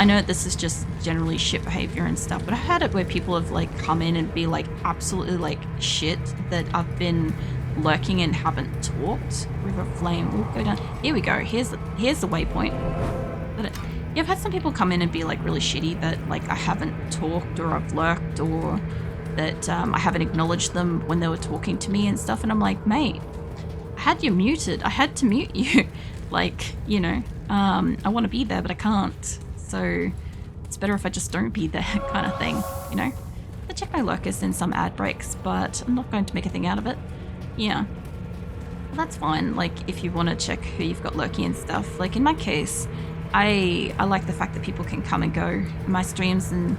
I know this is just generally shit behavior and stuff, but I had it where people have like come in and be like absolutely like shit that I've been lurking and haven't talked. River Flame, we'll go down. Here we go. Here's the waypoint. Yeah, I've had some people come in and be like really shitty that like I haven't talked or I've lurked or that I haven't acknowledged them when they were talking to me and stuff, and I'm like, mate, I had you muted. I had to mute you. Like, you know, I want to be there, but I can't. So it's better if I just don't be there kind of thing, you know? I check my lurkers in some ad breaks, but I'm not going to make a thing out of it. Yeah. Well, that's fine. Like, if you want to check who you've got lurking and stuff. Like, in my case, I like the fact that people can come and go in my streams, and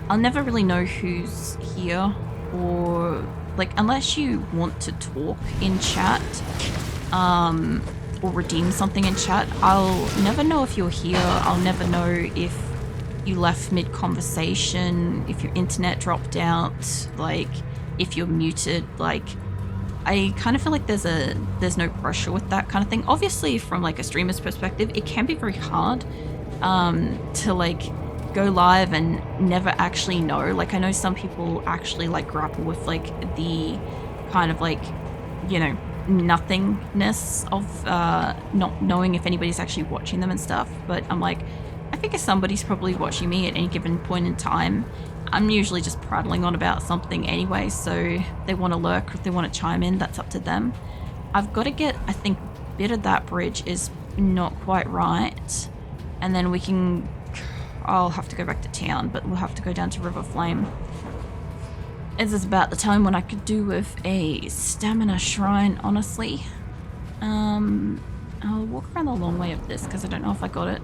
I'll never really know who's here, or like, unless you want to talk in chat, or redeem something in chat, I'll never know if you're here. I'll never know if you left mid-conversation, if your internet dropped out, like, if you're muted. Like, I kind of feel like there's no pressure with that kind of thing. Obviously, from like a streamer's perspective, it can be very hard to like go live and never actually know. Like, I know some people actually like grapple with like the kind of like, you know, nothingness of not knowing if anybody's actually watching them and stuff. But I'm like, I figure somebody's probably watching me at any given point in time. I'm usually just prattling on about something anyway, so if they want to lurk, if they want to chime in, that's up to them. I've got to get, I think, bit of that bridge is not quite right, and then we can, I'll have to go back to town, but we'll have to go down to River Flame. This is about the time when I could do with a stamina shrine, honestly. I'll walk around the long way of this because I don't know if I got it.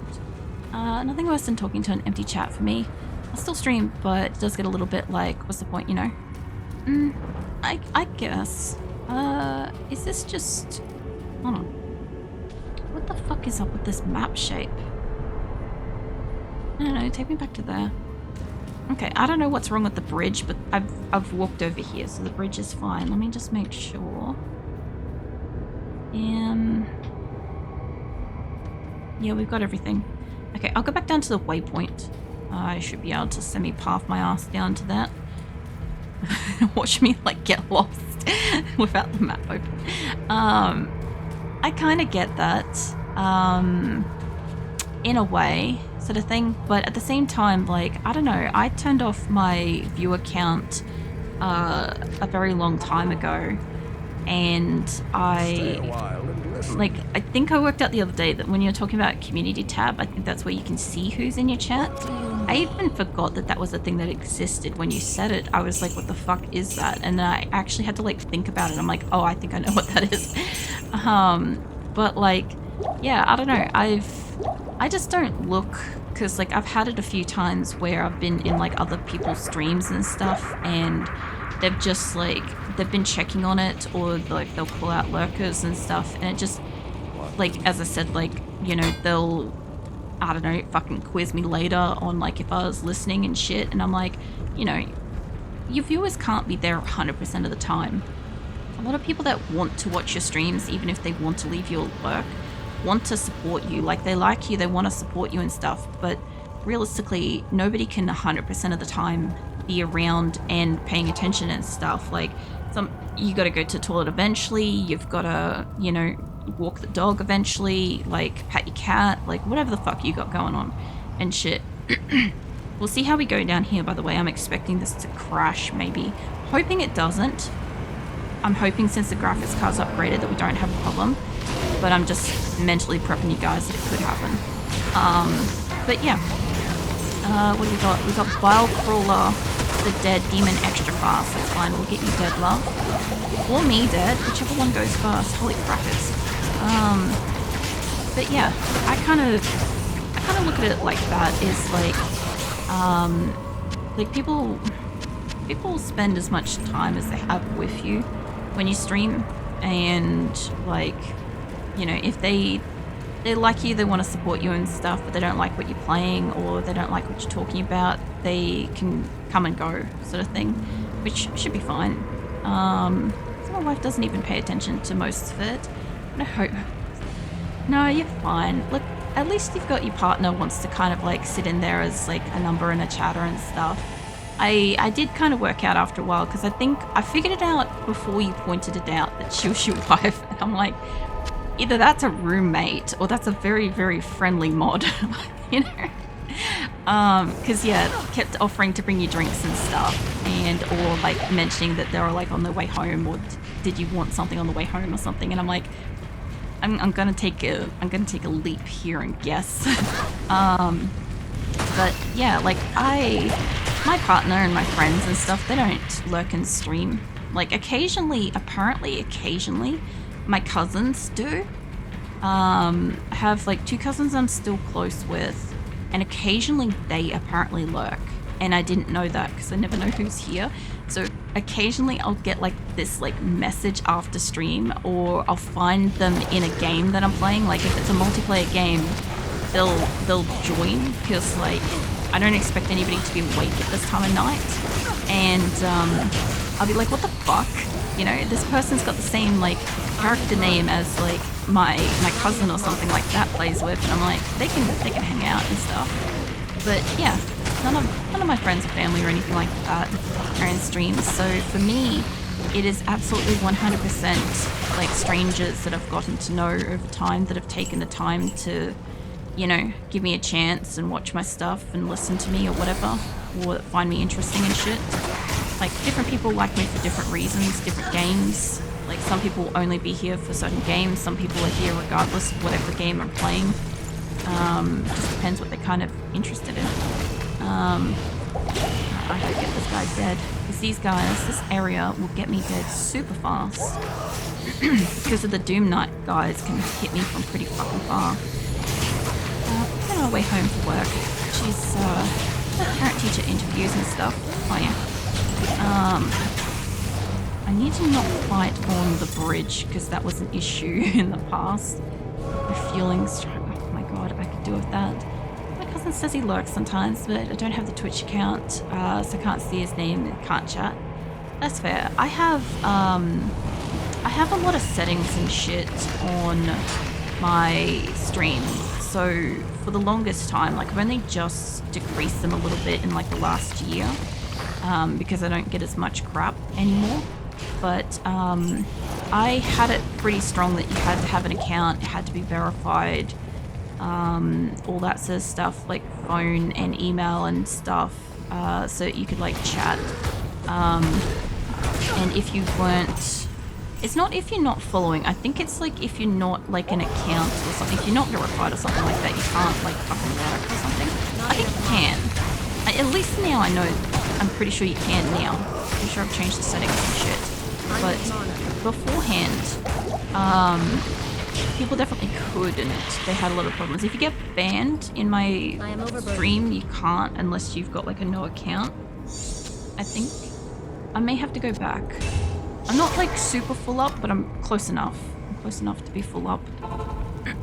Nothing worse than talking to an empty chat for me. I'll still stream, but it does get a little bit like, what's the point, you know? I guess. Is this just... Hold on. What the fuck is up with this map shape? I don't know, take me back to there. Okay, I don't know what's wrong with the bridge, but I've walked over here, so the bridge is fine. Let me just make sure. Yeah, we've got everything. Okay, I'll go back down to the waypoint. I should be able to semi-path my ass down to that. Watch me, like, get lost without the map open. I kind of get that, in a way, sort of thing, but at the same time, like, I don't know, I turned off my viewer count a very long time ago, and I think I worked out the other day that when you're talking about community tab, I think that's where you can see who's in your chat. I even forgot that that was a thing that existed. When you said it, I was like, what the fuck is that? And then I actually had to like think about it. I'm like, oh, I think I know what that is. But like, yeah, I don't know. I just don't look, because like I've had it a few times where I've been in like other people's streams and stuff, and they've just like, they've been checking on it, or like they'll pull out lurkers and stuff, and it just, like, as I said, like, you know, they'll, I don't know, fucking quiz me later on like if I was listening and shit, and I'm like, you know, your viewers can't be there 100% of the time. A lot of people that want to watch your streams, even if they want to leave your lurk, want to support you. Like, they like you, they want to support you and stuff, but realistically, nobody can 100% of the time be around and paying attention and stuff. Like, you got to go to the toilet eventually, you've got to, you know, walk the dog eventually, like pat your cat, like whatever the fuck you got going on and shit. We'll see how we go down here, by the way. I'm expecting this to crash, maybe. Hoping it doesn't. I'm hoping, since the graphics card's upgraded, that we don't have a problem, but I'm just mentally prepping you guys that it could happen. But yeah, what do we got? We got Bile Crawler, the dead demon, extra fast. That's fine, we'll get you dead, love. Or me dead, whichever one goes first. Holy crackers. But yeah, I kind of look at it like that. Is like people spend as much time as they have with you when you stream, and like, you know, if they like you, they want to support you and stuff, but they don't like what you're playing, or they don't like what you're talking about, they can come and go, sort of thing, which should be fine. So my wife doesn't even pay attention to most of it. I hope. No, you're fine. Look, at least you've got your partner wants to kind of like sit in there as like a number and a chatter and stuff. I did kind of work out after a while because I think I figured it out before you pointed it out that she was your wife. And I'm like, either that's a roommate or that's a very, very friendly mod, you know? Because yeah, kept offering to bring you drinks and stuff, and or like mentioning that they were like on their way home, or did you want something on the way home or something? And I'm like, I'm gonna take a leap here and guess. But yeah, like my partner and my friends and stuff, they don't lurk and stream. Like occasionally, my cousins do. I have like 2 cousins I'm still close with, and occasionally they apparently lurk. And I didn't know that because I never know who's here. So occasionally I'll get like this like message after stream, or I'll find them in a game that I'm playing. Like if it's a multiplayer game, they'll join because like I don't expect anybody to be awake at this time of night. And I'll be like, what the fuck? You know, this person's got the same like character name as like my cousin or something like that plays with, and I'm like, they can hang out and stuff. But yeah, none of my friends or family or anything like that are in streams. So for me, it is absolutely 100% like strangers that I've gotten to know over time, that have taken the time to, you know, give me a chance and watch my stuff and listen to me or whatever, or find me interesting and shit. Like different people like me for different reasons, different games. Like some people will only be here for certain games, some people are here regardless of whatever game I'm playing. Just depends what they're kind of interested in. I gotta get this guy dead, because these guys, this area will get me dead super fast. Because of the Doom Knight guys can hit me from pretty fucking far. We're on our way home from work. She's parent teacher interviews and stuff. Oh yeah. I need to not fight on the bridge because that was an issue in the past. Refueling stroke. Oh my god, I could do with that. My cousin says he lurks sometimes, but I don't have the Twitch account, so I can't see his name and can't chat. That's fair. I have a lot of settings and shit on my stream. So for the longest time, like I've only just decreased them a little bit in like the last year, because I don't get as much crap anymore. But I had it pretty strong that you had to have an account, it had to be verified, all that sort of stuff, like phone and email and stuff, so that you could like chat. And if you weren't, it's not if you're not following, I think it's like if you're not like an account or something, if you're not verified or something like that, you can't like fucking work or something. I think you can. At least now I know, I'm pretty sure you can now. I'm pretty sure I've changed the settings and shit. But beforehand, people definitely could, and they had a lot of problems. If you get banned in my stream, you can't unless you've got like a no account, I think. I may have to go back. I'm not like super full up, but I'm close enough. I'm close enough to be full up.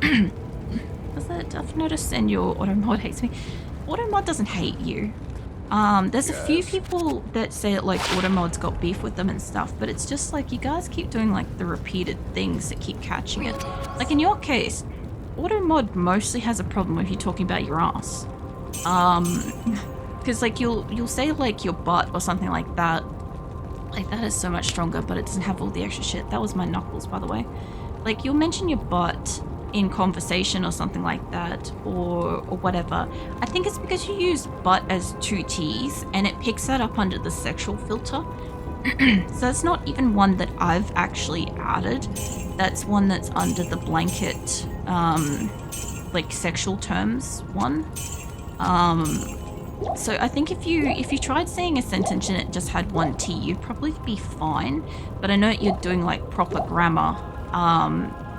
I've noticed, and your automod hates me. Automod doesn't hate you. There's a few people that say that like Automod's got beef with them and stuff, but it's just like you guys keep doing like the repeated things that keep catching it. Like in your case, Automod mostly has a problem with you talking about your ass. Because like you'll say like your butt or something like that. Like that is so much stronger, but it doesn't have all the extra shit. That was my knuckles, by the way. Like you'll mention your butt in conversation or something like that, or whatever. I think it's because you use butt as 2 T's and it picks that up under the sexual filter. So it's not even one that I've actually added. That's one that's under the blanket, like sexual terms one. So I think if you tried saying a sentence and it just had 1 T, you'd probably be fine. But I know you're doing like proper grammar,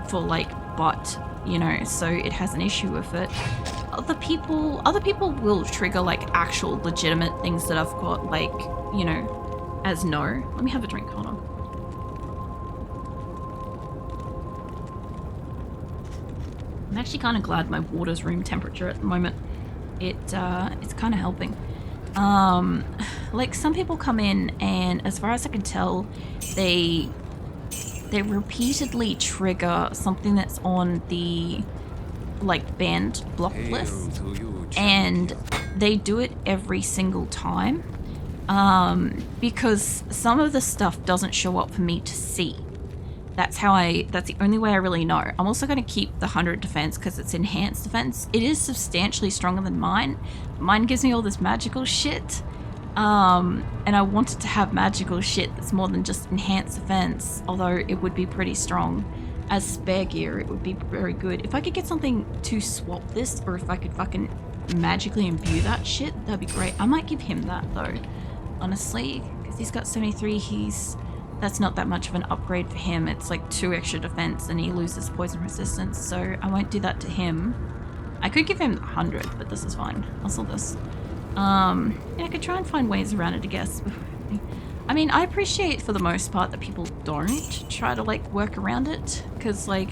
for like butt, you know, so it has an issue with it. Other people will trigger like actual legitimate things that I've got, like, you know, as no. Let me have a drink, hold on. I'm actually kind of glad my water's room temperature at the moment. It's kind of helping. Like some people come in and as far as I can tell, they repeatedly trigger something that's on the like banned block list, and they do it every single time because some of the stuff doesn't show up for me to see. That's the only way I really know. I'm also going to keep the 100 defense because it's enhanced defense. It is substantially stronger than mine. Mine gives me all this magical shit. And I wanted to have magical shit that's more than just enhanced defense, although it would be pretty strong. As spare gear, it would be very good. If I could get something to swap this, or if I could fucking magically imbue that shit, that'd be great. I might give him that though, honestly, because he's got 73. That's not that much of an upgrade for him. It's like 2 extra defense and he loses poison resistance, so I won't do that to him. I could give him 100, but this is fine. I'll sell this. Yeah, I could try and find ways around it, I guess. I mean, I appreciate for the most part that people don't try to like work around it, because like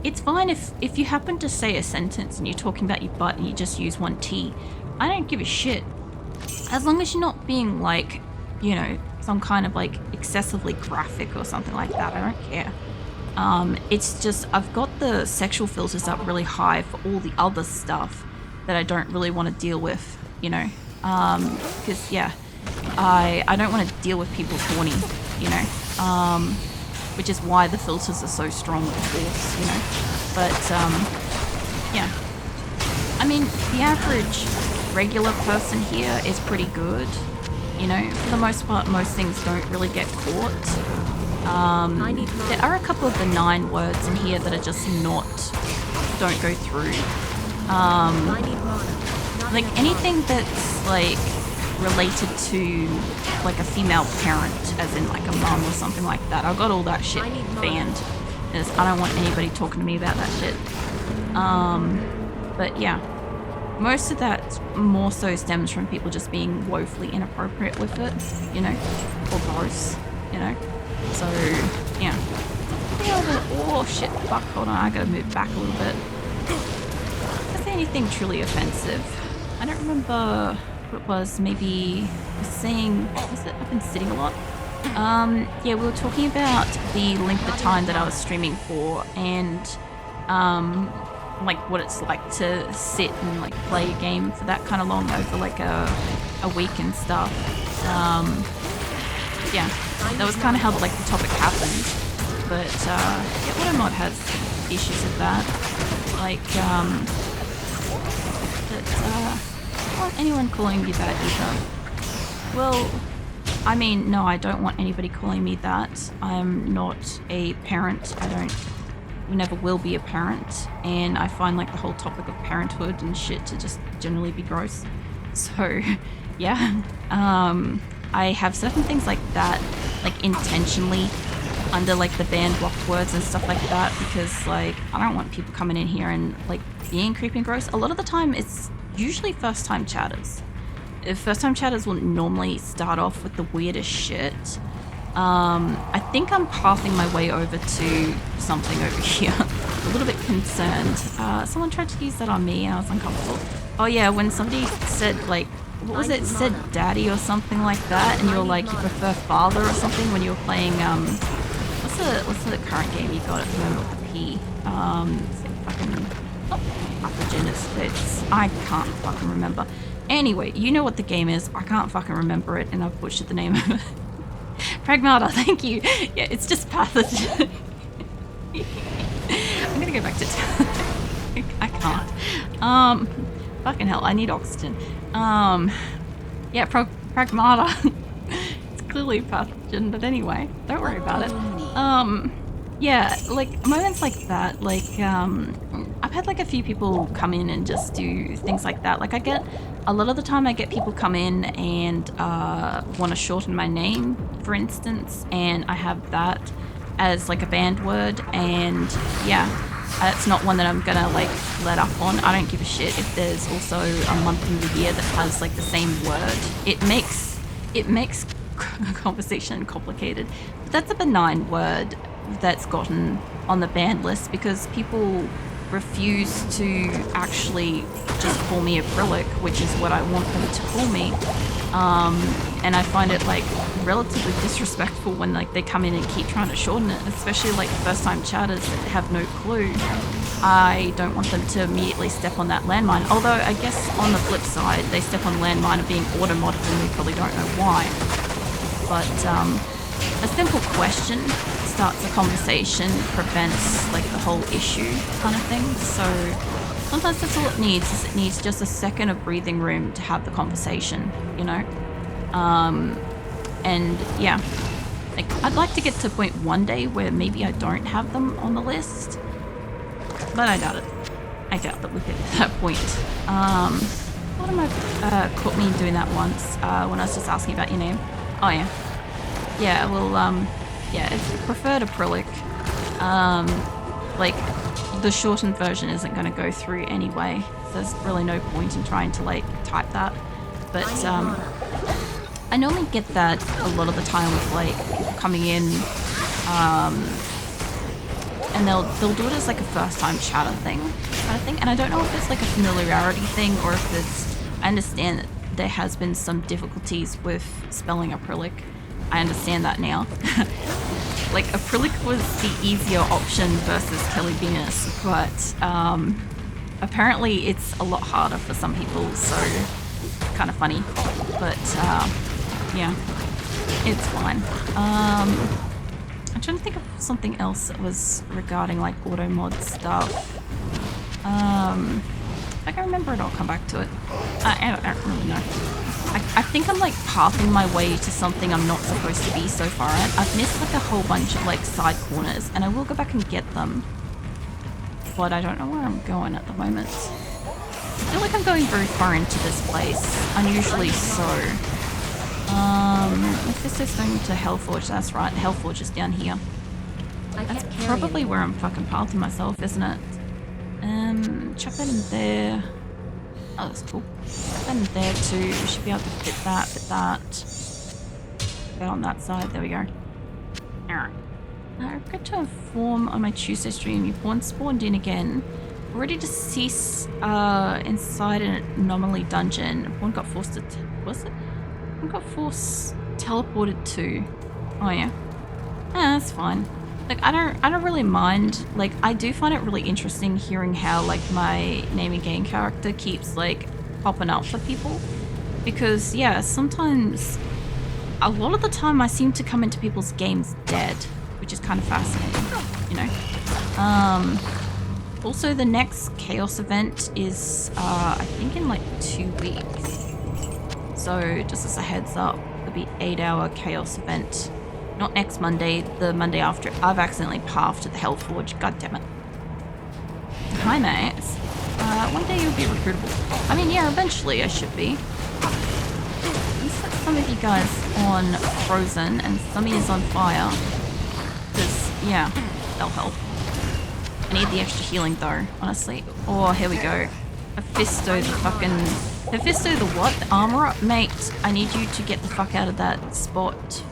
it's fine if you happen to say a sentence and you're talking about your butt and you just use one T. I don't give a shit, as long as you're not being like, you know, some kind of like excessively graphic or something like that. I don't care. It's just I've got the sexual filters up really high for all the other stuff that I don't really want to deal with, you know, because yeah, I don't want to deal with people horny, you know, which is why the filters are so strong, of course, you know. But yeah, I mean, the average regular person here is pretty good. You know, for the most part, most things don't really get caught. There are a couple of benign words in here that are just don't go through. Like anything that's like related to like a female parent, as in like a mum or something like that. I've got all that shit banned. I don't want anybody talking to me about that shit. But yeah. Most of that more so stems from people just being woefully inappropriate with it, you know, or gross, you know. So, yeah. Oh shit, fuck, hold on, I gotta move back a little bit. Is there anything truly offensive? I don't remember what it was, maybe saying, was it, I've been sitting a lot? Yeah, we were talking about the length of time that I was streaming for, and, like what it's like to sit and like play a game for that kind of long over like a week and stuff. Yeah, that was kind of how like the topic happened. But yeah, AutoMod has issues with that. Like I don't want anyone calling me that either. Well, I mean, no, I don't want anybody calling me that. I'm not a parent. Never will be a parent, and I find like the whole topic of parenthood and shit to just generally be gross. So yeah, I have certain things like that, like intentionally under like the banned blocked words and stuff like that, because like I don't want people coming in here and like being creepy and gross. A lot of the time it's usually first time chatters. First time chatters will normally start off with the weirdest shit. I think I'm pathing my way over to something over here. A little bit concerned. Someone tried to use that on me and I was uncomfortable. Oh yeah, when somebody said like, what was it? Said daddy or something like that, and you're like, you prefer father or something when you were playing, what's the current game you got at the moment with the P? It's like fucking, I can't fucking remember. Anyway, you know what the game is. I can't fucking remember it, and I've butchered the name of it. Pragmata, thank you. Yeah, it's just pathogen. I'm gonna go back to I can't. Fucking hell, I need oxygen. Yeah, Pragmata. It's clearly pathogen, but anyway, don't worry about it. Yeah, like moments like that, like I've had like a few people come in and just do things like that. Like a lot of the time I get people come in and want to shorten my name, for instance, and I have that as like a banned word, and yeah, that's not one that I'm gonna like let up on. I don't give a shit if there's also a month in the year that has like the same word. It makes conversation complicated. But that's a benign word that's gotten on the banned list because people refuse to actually just call me a acrylic, which is what I want them to call me. And I find it like relatively disrespectful when like they come in and keep trying to shorten it, especially like first time chatters that have no clue. I don't want them to immediately step on that landmine. Although, I guess on the flip side, they step on the landmine and being auto-modded and we probably don't know why. But, a simple question starts a conversation, prevents, like, the whole issue kind of thing. So, sometimes that's all it needs, is it needs just a second of breathing room to have the conversation, you know? And, yeah. Like, I'd like to get to a point one day where maybe I don't have them on the list. But I doubt it. I doubt that we'll get to that point. What am I caught me doing that once when I was just asking about your name. Oh yeah. Yeah, well, yeah, if you prefer to acrylic, like, the shortened version isn't going to go through anyway. So there's really no point in trying to, like, type that. But, I normally get that a lot of the time with, like, people coming in, and they'll do it as like a first time chatter thing kind of thing. And I don't know if it's like a familiarity thing or if it's, I understand that there has been some difficulties with spelling acrylic. I understand that now. Like, acrylic was the easier option versus Kelly Venus, but apparently it's a lot harder for some people, so kind of funny. But yeah, it's fine. I'm trying to think of something else that was regarding, like, auto mod stuff. If I can remember it, I'll come back to it. I don't really know. I think I'm, like, pathing my way to something I'm not supposed to be so far at. I've missed, like, a whole bunch of, like, side corners, and I will go back and get them. But I don't know where I'm going at the moment. I feel like I'm going very far into this place. Unusually so. Mephisto's going to Hellforge, that's right. Hellforge is down here. That's probably where I'm fucking pathing myself, isn't it? Chuck that in there. Oh, that's cool. Chuck that in there too. We should be able to fit that, Get on that side, there we go. Alright. I've got to inform on my Tuesday stream, your pawn spawned in again. Ready to cease inside an anomaly dungeon. Pawn got forced to... was it? Pawn got forced... teleported to... oh yeah. That's fine. Like, I don't really mind. Like, I do find it really interesting hearing how, like, my name and game character keeps, like, popping up for people. Because, yeah, sometimes... a lot of the time I seem to come into people's games dead, which is kind of fascinating, you know? Also, the next Chaos event is, I think in, like, 2 weeks. So, just as a heads up, there'll be 8-hour Chaos event. Not next Monday, the Monday after. I've accidentally pathed to the Hellforge. God damn it. Hi, mates. One day you'll be recruitable. I mean, yeah, eventually I should be. At least set some of you guys on Frozen and some of yous on Fire. Because, yeah, they'll help. I need the extra healing though, honestly. Oh, here we go. Mephisto the fucking... Mephisto the what? The armorer? Mate, I need you to get the fuck out of that spot.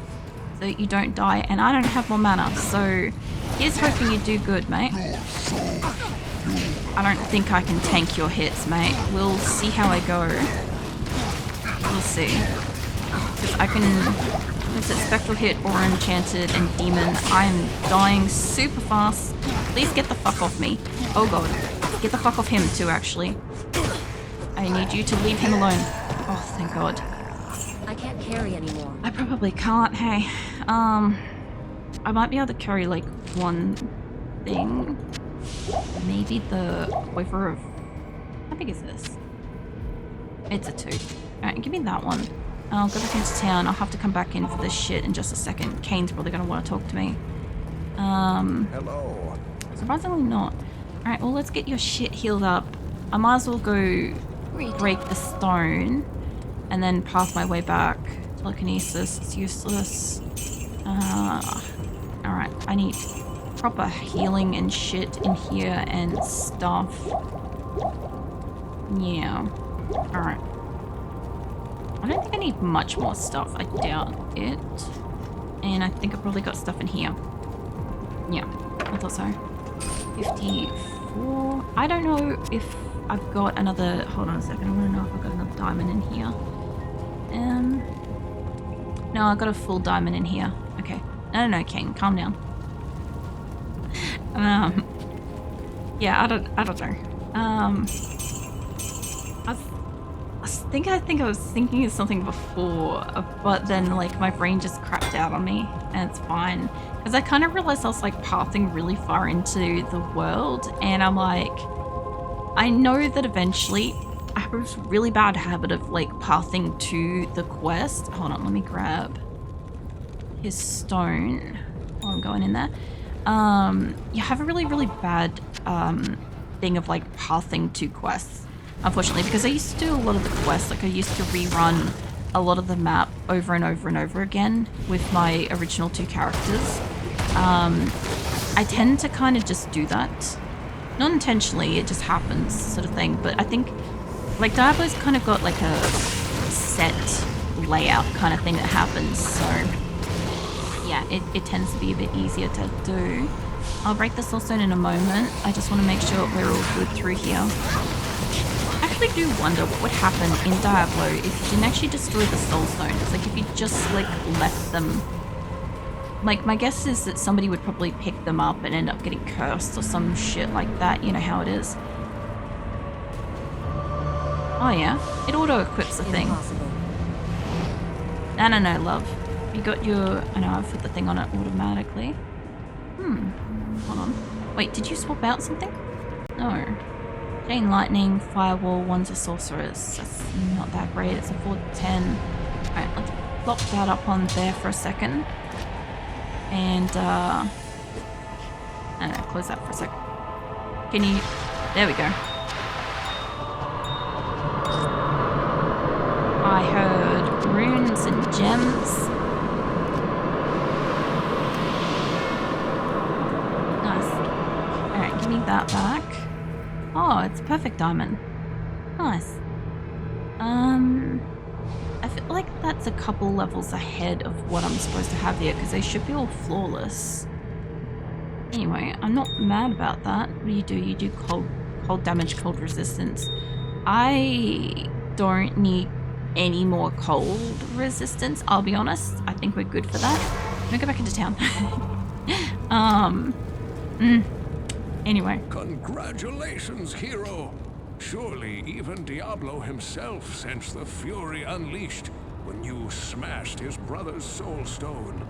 So that you don't die, and I don't have more mana, so here's hoping you do good, mate. I don't think I can tank your hits, mate. We'll see how I go. We'll see. Because I can... is it Spectral Hit, or Enchanted, and Demon? I'm dying super fast. Please get the fuck off me. Oh god. Get the fuck off him too, actually. I need you to leave him alone. Oh, thank god. I can't carry anymore. I probably can't, hey. I might be able to carry, like, one thing. Maybe the quiver of... how big is this? It's a 2. Alright, give me that one. I'll go back into town. I'll have to come back in for this shit in just a second. Kane's probably gonna want to talk to me. Hello. Surprisingly not. Alright, well, let's get your shit healed up. I might as well go break the stone. And then path my way back. Telekinesis, it's useless. Alright, I need proper healing and shit in here and stuff. Yeah. Alright. I don't think I need much more stuff. I doubt it. And I think I probably got stuff in here. Yeah, I thought so. 54. I don't know if I've got another... hold on a second. I want to know if I've got another diamond in here. No, I got a full diamond in here. Okay. No, Kane, calm down. Yeah, I don't know. I think I was thinking of something before, but then like my brain just crapped out on me, and it's fine. Because I kind of realized I was like pathing really far into the world, and I'm like, I know that eventually I have a really bad habit of like pathing to the quest. Hold on, let me grab his stone while I'm going in there. You have a really bad thing of like pathing to quests, unfortunately, because I used to do a lot of the quests. Like I used to rerun a lot of the map over and over and over again with my original 2 characters. I tend to kind of just do that. Not intentionally, it just happens sort of thing. But I think like Diablo's kind of got like a set layout kind of thing that happens. So yeah, it tends to be a bit easier to do. I'll break the soul stone in a moment. I just want to make sure we're all good through here. I actually do wonder what would happen in Diablo if you didn't actually destroy the soul stones. Like if you just like left them. Like my guess is that somebody would probably pick them up and end up getting cursed or some shit like that. You know how it is. Oh yeah, it auto-equips the thing. Impossible. No, love. You got your... I know, I've put the thing on it automatically. Hold on. Wait, did you swap out something? No. Chain lightning, firewall, one's a sorceress. That's not that great. It's a 410. Alright, let's plop that up on there for a second. And, I don't know, close that for a second. Can you... There we go. I heard runes and gems. Nice. Alright, give me that back. Oh, it's a perfect diamond. Nice. I feel like that's a couple levels ahead of what I'm supposed to have here, because they should be all flawless. Anyway, I'm not mad about that. What do? You do cold damage, cold resistance. I don't need any more cold resistance, I'll be honest. I think we're good for that. I'm gonna go back into town. Anyway. Congratulations, hero! Surely even Diablo himself sensed the fury unleashed when you smashed his brother's soul stone.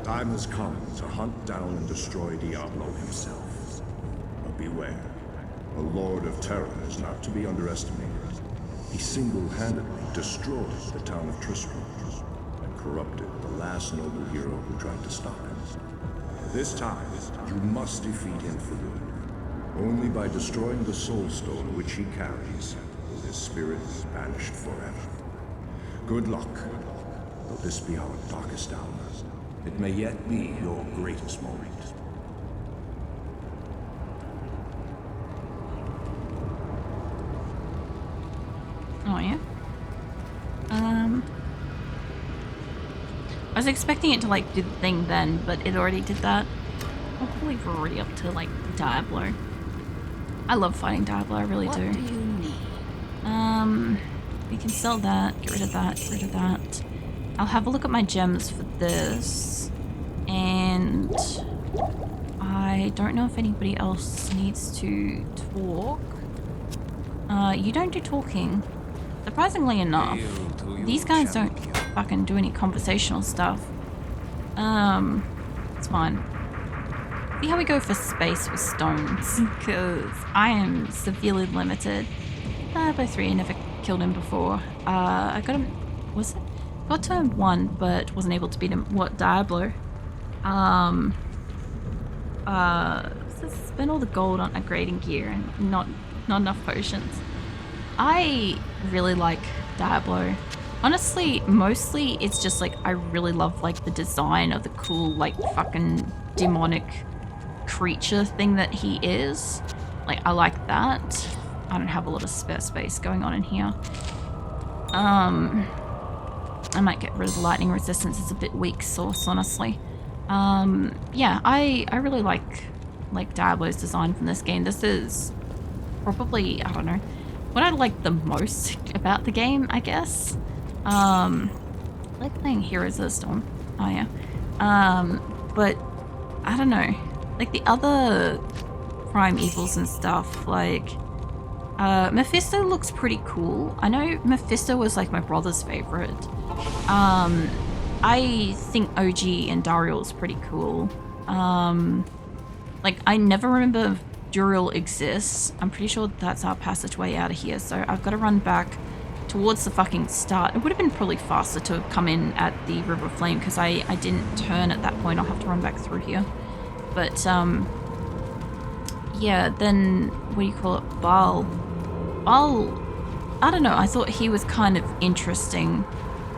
Time has come to hunt down and destroy Diablo himself. But beware, a Lord of Terror is not to be underestimated. He single-handedly destroyed the town of Tristram and corrupted the last noble hero who tried to stop him. This time, you must defeat him for good. Only by destroying the soul stone which he carries will his spirit be banished forever. Good luck. Though this be our darkest hour, it may yet be your greatest moment. Oh yeah. I was expecting it to like do the thing then, but it already did that. I believe we're already up to like Diablo. I love fighting Diablo, I really do. What do you need? We can sell that, get rid of that, get rid of that. I'll have a look at my gems for this. And I don't know if anybody else needs to talk. You don't do talking. Surprisingly enough, these guys don't fucking do any conversational stuff. It's fine. See how we go for space with stones, because I am severely limited. By 3, I never killed him before. I got him, was it? Got to him 1, but wasn't able to beat him. What, Diablo? Spend all the gold on upgrading gear and not enough potions. I really like Diablo. Honestly, mostly it's just like I really love like the design of the cool like fucking demonic creature thing that he is. Like I like that. I don't have a lot of spare space going on in here. I might get rid of the lightning resistance. It's a bit weak sauce, honestly. Yeah, I really like Diablo's design from this game. This is probably, I don't know, what I like the most about the game, I guess. I like playing Heroes of the Storm. Oh yeah. but I don't know. Like the other prime evils and stuff, like Mephisto looks pretty cool. I know Mephisto was like my brother's favorite. I think OG and Dariel is pretty cool. Like I never remember Duriel exists. I'm pretty sure that's our passageway out of here, so I've got to run back towards the fucking start. It would have been probably faster to come in at the River of Flame because I didn't turn at that point. I'll have to run back through here. But yeah, then what do you call it? Baal, I don't know, I thought he was kind of interesting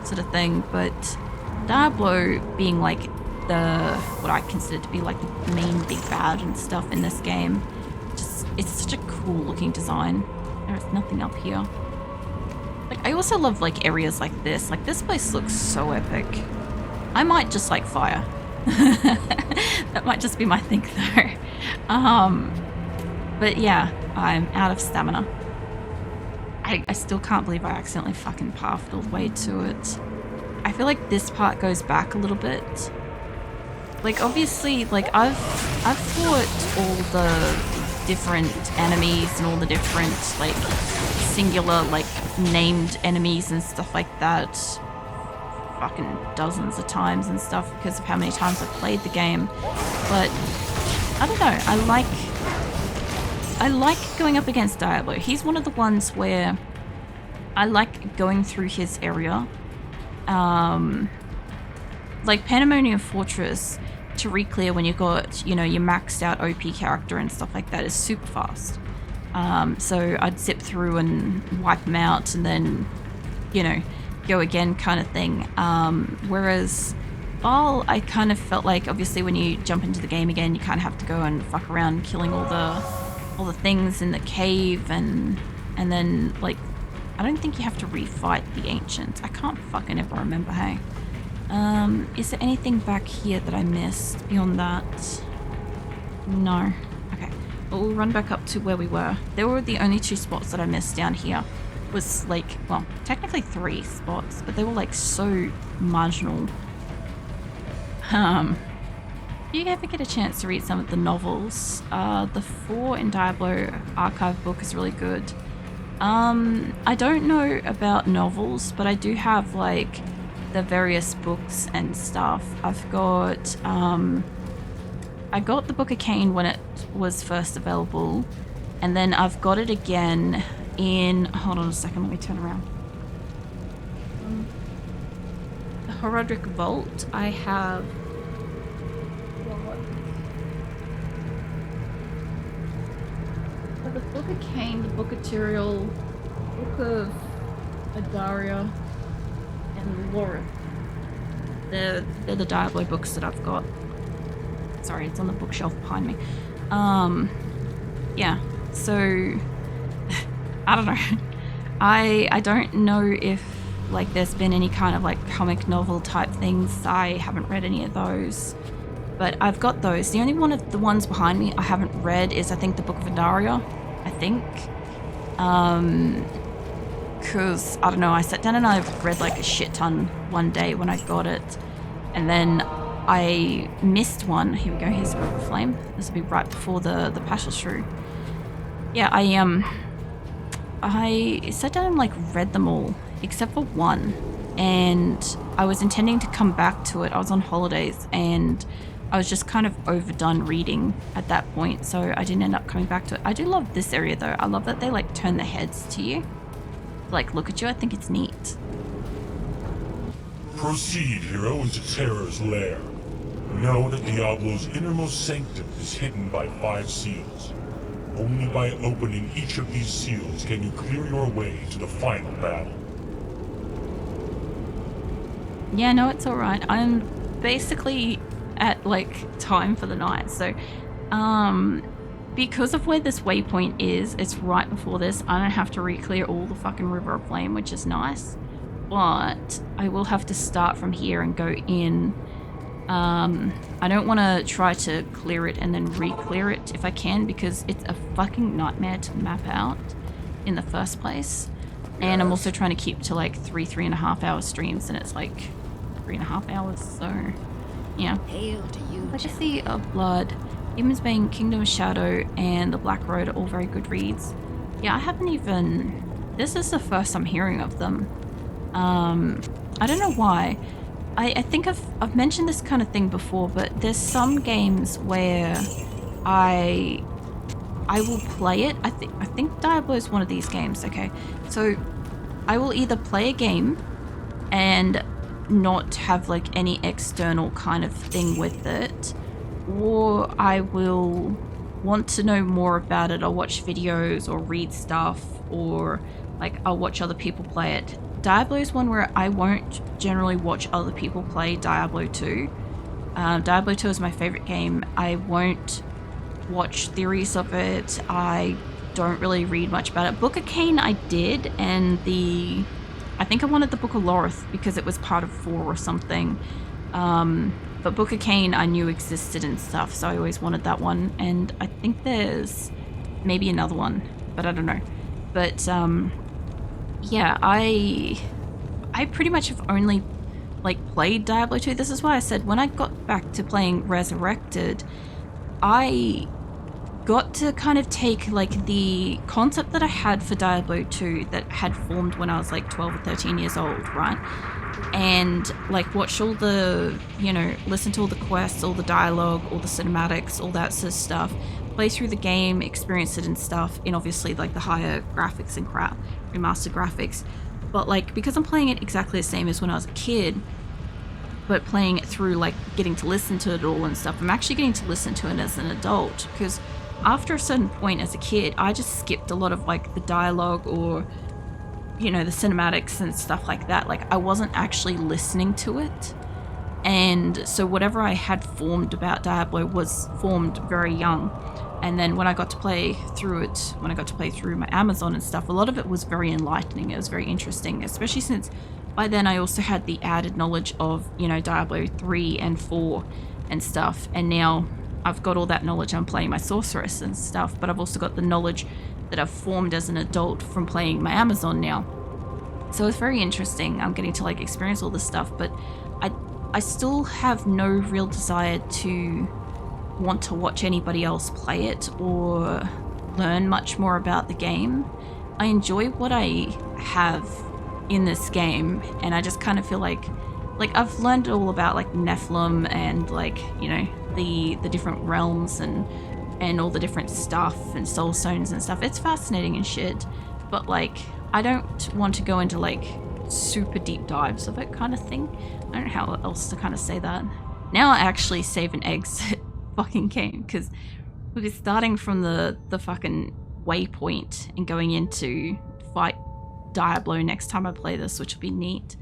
sort of thing, but Diablo being like what I consider to be like the main big bad and stuff in this game, just it's such a cool looking design. There's nothing up here. Like I also love like areas like this. Like this place looks so epic. I might just like fire. That might just be my thing though. But yeah, I'm out of stamina. I still can't believe I accidentally fucking pathed all the way to it. I feel like this part goes back a little bit. Like obviously, like I've fought all the different enemies and all the different like singular like named enemies and stuff like that fucking dozens of times and stuff because of how many times I've played the game. But I don't know, I like going up against Diablo. He's one of the ones where I like going through his area. Like Pandemonium Fortress to re-clear when you got, you know, your maxed out OP character and stuff like that is super fast. So I'd zip through and wipe them out and then, you know, go again kind of thing. Whereas Baal, I kind of felt like obviously when you jump into the game again, you kind of have to go and fuck around killing all the things in the cave and then like I don't think you have to refight the ancients. I can't fucking ever remember, hey. Is there anything back here that I missed beyond that? No. Okay. Well, we'll run back up to where we were. There were the only 2 spots that I missed down here. Was like, well, technically 3 spots, but they were like so marginal. If you ever get a chance to read some of the novels, the 4 in Diablo archive book is really good. I don't know about novels, but I do have like the various books and stuff. I've got I got the Book of Cain when it was first available, and then I've got it again in, hold on a second, let me turn around. The Horodric Vault, I have the Book of Cain, the Book of Tyrael, Book of Adaria, and Laura. They're the Diablo books that I've got. Sorry, it's on the bookshelf behind me. Yeah, so I don't know. I don't know if like there's been any kind of like comic novel type things. I haven't read any of those. But I've got those. The only one of the ones behind me I haven't read is I think the Book of Adaria. I think. Because, I don't know, I sat down and I read like a shit ton one day when I got it. And then I missed one. Here we go, here's the River of Flame. This will be right before the Pasha Shrew. Yeah, I sat down and like read them all, except for one. And I was intending to come back to it. I was on holidays and I was just kind of overdone reading at that point, so I didn't end up coming back to it. I do love this area though. I love that they like turn their heads to you, like look at you. I think it's neat. Proceed, hero, into Terror's lair. Know that Diablo's innermost sanctum is hidden by 5 seals. Only by opening each of these seals can you clear your way to the final battle. Yeah, no, it's alright. I'm basically at like time for the night, so because of where this waypoint is, it's right before this. I don't have to re-clear all the fucking River of Flame, which is nice, but I will have to start from here and go in. I don't want to try to clear it and then re-clear it if I can, because it's a fucking nightmare to map out in the first place. And I'm also trying to keep to like 3.5 hour streams, and it's like 3.5 hours, so Yeah. Hail to you, Legacy of Blood, Demon's Bane, Kingdom of Shadow, and The Black Road are all very good reads. Yeah, I haven't even... This is the first I'm hearing of them. I don't know why. I think I've mentioned this kind of thing before, but there's some games where I will play it. I think Diablo is one of these games, okay? So I will either play a game and not have like any external kind of thing with it, or I will want to know more about it. I'll watch videos or read stuff, or like I'll watch other people play it. Diablo is one where I won't generally watch other people play Diablo 2. Diablo 2 is my favorite game. I won't watch theories of it. I don't really read much about it. Book of Cain I did, and I think I wanted the Book of Lorith because it was part of 4 or something. But Book of Cain I knew existed and stuff, so I always wanted that one. And I think there's maybe another one, but I don't know. But yeah, I pretty much have only like played Diablo 2. This is why I said when I got back to playing Resurrected, I got to kind of take like the concept that I had for Diablo 2 that had formed when I was like 12 or 13 years old, right? And like watch all the, you know, listen to all the quests, all the dialogue, all the cinematics, all that sort of stuff, play through the game, experience it and stuff in obviously like the higher graphics and crap, remastered graphics. But like because I'm playing it exactly the same as when I was a kid, but playing it through like getting to listen to it all and stuff, I'm actually getting to listen to it as an adult, because after a certain point as a kid, I just skipped a lot of like the dialogue or, you know, the cinematics and stuff like that. Like I wasn't actually listening to it. And so whatever I had formed about Diablo was formed very young. And then when I got to play through it, when I got to play through my Amazon and stuff, a lot of it was very enlightening. It was very interesting, especially since by then I also had the added knowledge of, you know, Diablo 3 and 4 and stuff. And now I've got all that knowledge. I'm playing my Sorceress and stuff, but I've also got the knowledge that I've formed as an adult from playing my Amazon now. So it's very interesting. I'm getting to like experience all this stuff, but I still have no real desire to want to watch anybody else play it or learn much more about the game. I enjoy what I have in this game, and I just kind of feel like I've learned all about like Nephilim and like, you know, the different realms and all the different stuff and soul stones and stuff. It's fascinating and shit, but like I don't want to go into like super deep dives of it kind of thing. I don't know how else to kind of say that. Now I actually save an exit fucking game, because we'll be starting from the fucking waypoint and going into fight Diablo next time I play this, which will be neat.